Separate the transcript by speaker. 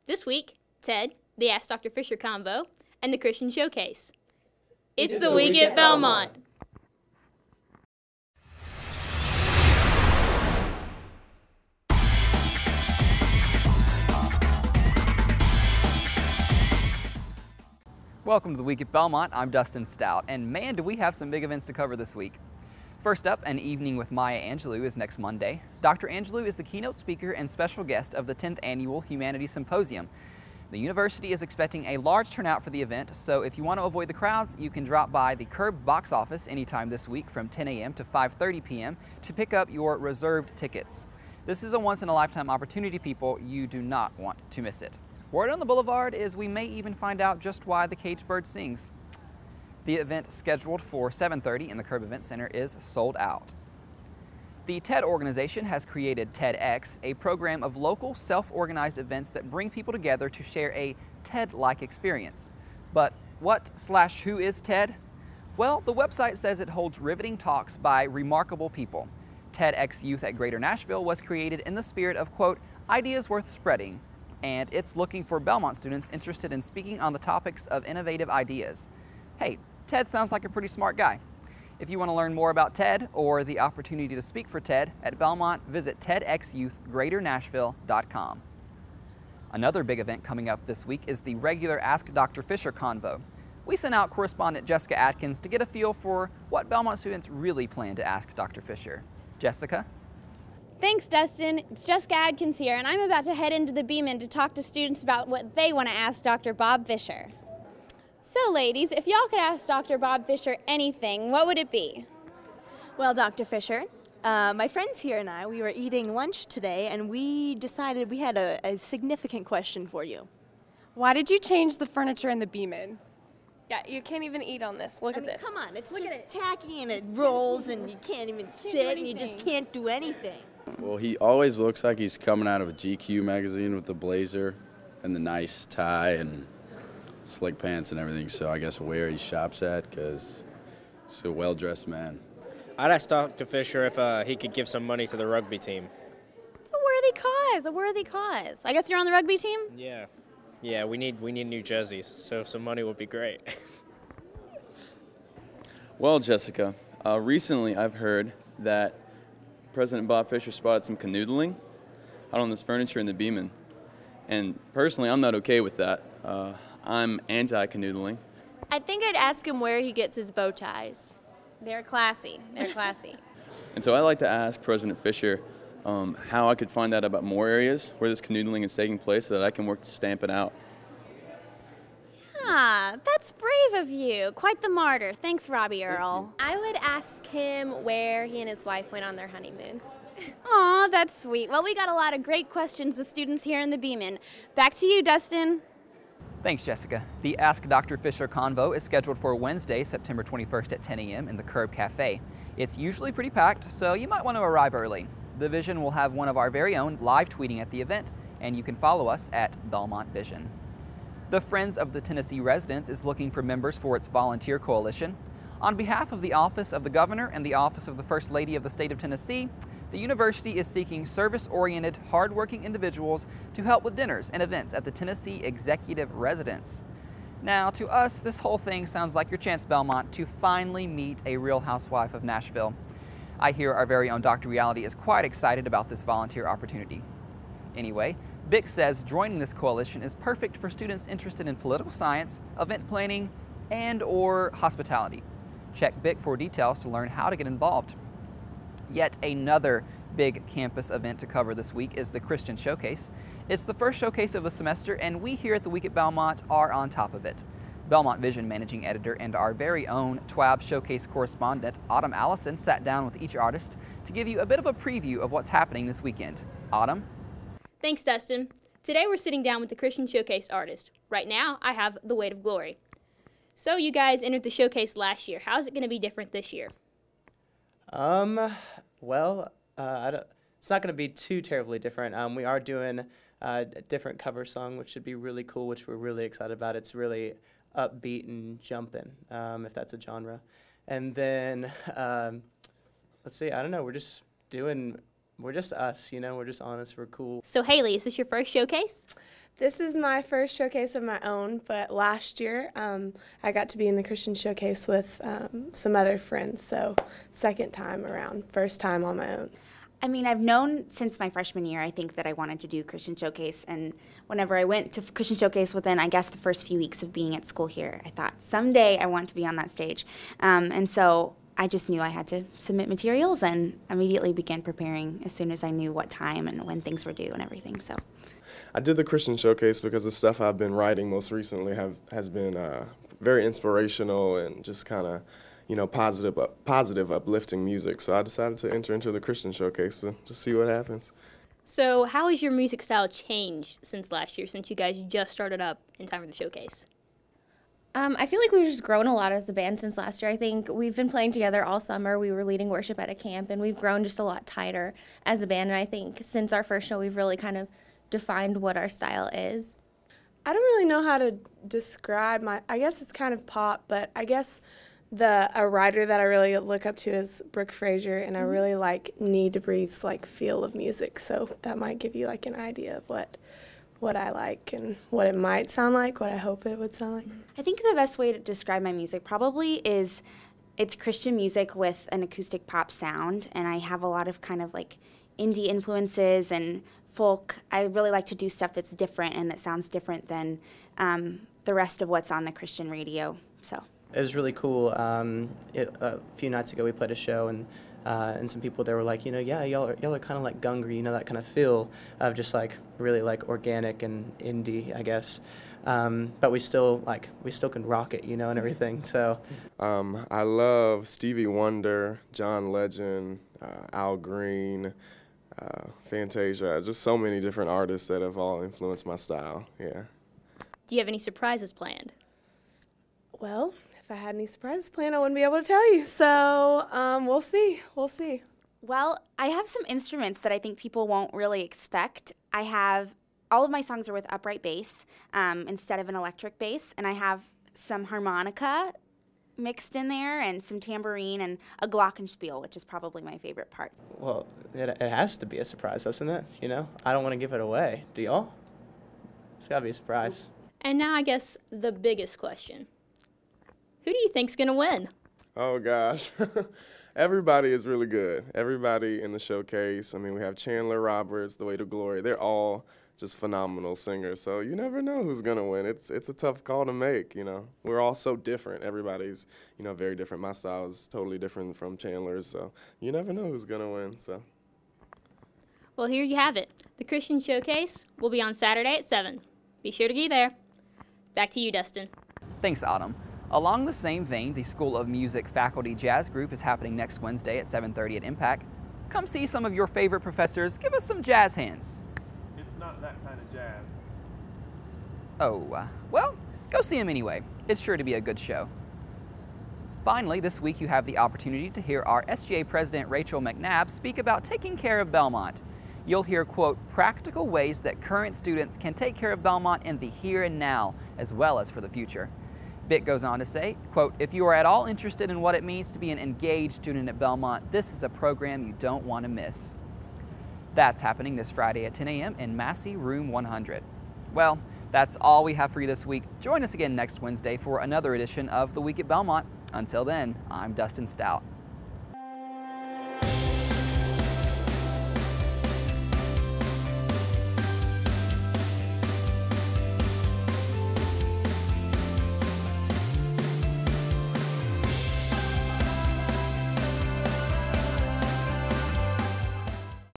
Speaker 1: This week, Ted, the Ask Dr. Fisher Convo, and the Christian Showcase. It's the week at Belmont.
Speaker 2: Welcome to the week at Belmont. I'm Dustin Stout, and man, do we have some big events to cover this week. First up, an evening with Maya Angelou is next Monday. Dr. Angelou is the keynote speaker and special guest of the 10th Annual Humanities Symposium. The university is expecting a large turnout for the event, so if you want to avoid the crowds, you can drop by the Curb box office anytime this week from 10 a.m. to 5:30 p.m. to pick up your reserved tickets. This is a once-in-a-lifetime opportunity, people. You do not want to miss it. Word on the boulevard is we may even find out just why the caged bird sings. The event scheduled for 7:30 in the Curb Event Center is sold out. The TED organization has created TEDx, a program of local self-organized events that bring people together to share a TED-like experience. But what/who is TED? Well, the website says it holds riveting talks by remarkable people. TEDx Youth at Greater Nashville was created in the spirit of, quote, ideas worth spreading, and it's looking for Belmont students interested in speaking on the topics of innovative ideas. Hey, Ted sounds like a pretty smart guy. If you want to learn more about TED or the opportunity to speak for TED at Belmont, visit TEDxYouthGreaterNashville.com. Another big event coming up this week is the regular Ask Dr. Fisher Convo. We sent out correspondent Jessica Atkins to get a feel for what Belmont students really plan to ask Dr. Fisher. Jessica?
Speaker 3: Thanks, Dustin. It's Jessica Adkins here, and I'm about to head into the Beeman to talk to students about what they want to ask Dr. Bob Fisher. So, ladies, if y'all could ask Dr. Bob Fisher anything, what would it be?
Speaker 4: Well, Dr. Fisher, my friends here and I, we were eating lunch today, and we decided we had a significant question for you.
Speaker 5: Why did you change the furniture in the Beeman? Yeah, you can't even eat on this. Look at this.
Speaker 4: Come on, it's just tacky and it rolls and you can't even sit and you just can't do anything.
Speaker 6: Well, he always looks like he's coming out of a GQ magazine with the blazer and the nice tie and slick pants and everything, so I guess where he shops at, because he's a well-dressed man.
Speaker 7: I'd ask Dr. Fisher if he could give some money to the rugby team.
Speaker 3: It's a worthy cause, a worthy cause. I guess you're on the rugby team?
Speaker 7: Yeah, we need new jerseys, so some money would be great.
Speaker 8: Well, Jessica, recently I've heard that President Bob Fisher spotted some canoodling out on this furniture in the Beeman, and personally I'm not okay with that. I'm anti-canoodling.
Speaker 9: I think I'd ask him where he gets his bow ties.
Speaker 3: They're classy. They're classy.
Speaker 8: And so I'd like to ask President Fisher how I could find out about more areas where this canoodling is taking place so that I can work to stamp it out.
Speaker 3: Ah, that's brave of you. Quite the martyr. Thanks, Robbie Earl.
Speaker 9: I would ask him where he and his wife went on their honeymoon.
Speaker 3: Aw, that's sweet. Well, we got a lot of great questions with students here in the Beeman. Back to you, Dustin.
Speaker 2: Thanks, Jessica. The Ask Dr. Fisher Convo is scheduled for Wednesday, September 21st at 10 a.m. in the Curb Cafe. It's usually pretty packed, so you might want to arrive early. The Vision will have one of our very own live tweeting at the event, and you can follow us at Belmont Vision. The Friends of the Tennessee Residents is looking for members for its volunteer coalition. On behalf of the Office of the Governor and the Office of the First Lady of the State of Tennessee, the university is seeking service-oriented, hard-working individuals to help with dinners and events at the Tennessee Executive Residence. Now, to us, this whole thing sounds like your chance, Belmont, to finally meet a real housewife of Nashville. I hear our very own Dr. Reality is quite excited about this volunteer opportunity. Anyway, BIC says joining this coalition is perfect for students interested in political science, event planning, and/or hospitality. Check BIC for details to learn how to get involved. Yet another big campus event to cover this week is the Christian Showcase. It's the first showcase of the semester, and we here at the Week at Belmont are on top of it. Belmont Vision managing editor and our very own TWAB Showcase correspondent, Autumn Allison, sat down with each artist to give you a bit of a preview of what's happening this weekend. Autumn?
Speaker 1: Thanks, Dustin. Today we're sitting down with the Christian Showcase artist. Right now, I have The Weight of Glory. So you guys entered the showcase last year. How is it going to be different this year?
Speaker 10: Well, it's not going to be too terribly different. We are doing a different cover song, which should be really cool, which we're really excited about. It's really upbeat and jumping, if that's a genre. And then, let's see, I don't know, we're just us, you know, we're just honest, we're cool.
Speaker 1: So Haley, is this your first showcase?
Speaker 11: This is my first showcase of my own, but last year I got to be in the Christian Showcase with some other friends, so second time around, first time on my own.
Speaker 12: I mean, I've known since my freshman year, I think, that I wanted to do Christian Showcase, and whenever I went to Christian Showcase within, I guess, the first few weeks of being at school here, I thought, someday I want to be on that stage. And so I just knew I had to submit materials and immediately began preparing as soon as I knew what time and when things were due and everything, so.
Speaker 13: I did the Christian Showcase because the stuff I've been writing most recently has been very inspirational and just kind of, you know, positive, uplifting music. So I decided to enter into the Christian Showcase to see what happens.
Speaker 1: So how has your music style changed since last year, since you guys just started up in time for the showcase?
Speaker 9: I feel like we've just grown a lot as a band since last year. I think we've been playing together all summer. We were leading worship at a camp, and we've grown just a lot tighter as a band. And I think since our first show, we've really kind of defined what our style is.
Speaker 11: I don't really know how to describe I guess it's kind of pop, but I guess a writer that I really look up to is Brooke Fraser, and I really like Need to Breathe's like feel of music, so that might give you like an idea of what I like and what it might sound like, what I hope it would sound like.
Speaker 12: I think the best way to describe my music probably is it's Christian music with an acoustic pop sound, and I have a lot of kind of like indie influences and folk. I really like to do stuff that's different and that sounds different than the rest of what's on the Christian radio. So
Speaker 10: it was really cool. A few nights ago we played a show, and some people there were like, you know, yeah, y'all are kind of like Gungry, you know, that kind of feel of just like really like organic and indie, I guess. But we still can rock it, you know, and everything. So
Speaker 13: I love Stevie Wonder, John Legend, Al Green, Fantasia, just so many different artists that have all influenced my style, yeah.
Speaker 1: Do you have any surprises planned?
Speaker 11: Well, if I had any surprises planned, I wouldn't be able to tell you, so we'll see.
Speaker 12: Well, I have some instruments that I think people won't really expect. All of my songs are with upright bass instead of an electric bass, and I have some harmonica mixed in there and some tambourine and a glockenspiel, which is probably my favorite part.
Speaker 10: Well, it has to be a surprise, doesn't it? You know, I don't want to give it away. Do y'all? It's got to be a surprise.
Speaker 1: And now I guess the biggest question. Who do you think's going to win?
Speaker 13: Oh, gosh. Everybody is really good. Everybody in the showcase. I mean, we have Chandler Roberts, The Way to Glory. They're all just phenomenal singers. So you never know who's going to win. It's a tough call to make, you know. We're all so different. Everybody's, you know, very different. My style is totally different from Chandler's. So you never know who's going to win. So.
Speaker 1: Well, here you have it. The Christian Showcase will be on Saturday at 7. Be sure to be there. Back to you, Dustin.
Speaker 2: Thanks, Autumn. Along the same vein, the School of Music Faculty Jazz Group is happening next Wednesday at 7:30 at Impact. Come see some of your favorite professors. Give us some jazz hands.
Speaker 14: It's not that kind of jazz.
Speaker 2: Oh, well, go see them anyway. It's sure to be a good show. Finally, this week you have the opportunity to hear our SGA President Rachel McNabb speak about taking care of Belmont. You'll hear, quote, practical ways that current students can take care of Belmont in the here and now, as well as for the future. Bitt goes on to say, quote, if you are at all interested in what it means to be an engaged student at Belmont, this is a program you don't want to miss. That's happening this Friday at 10 a.m. in Massey Room 100. Well, that's all we have for you this week. Join us again next Wednesday for another edition of The Week at Belmont. Until then, I'm Dustin Stout.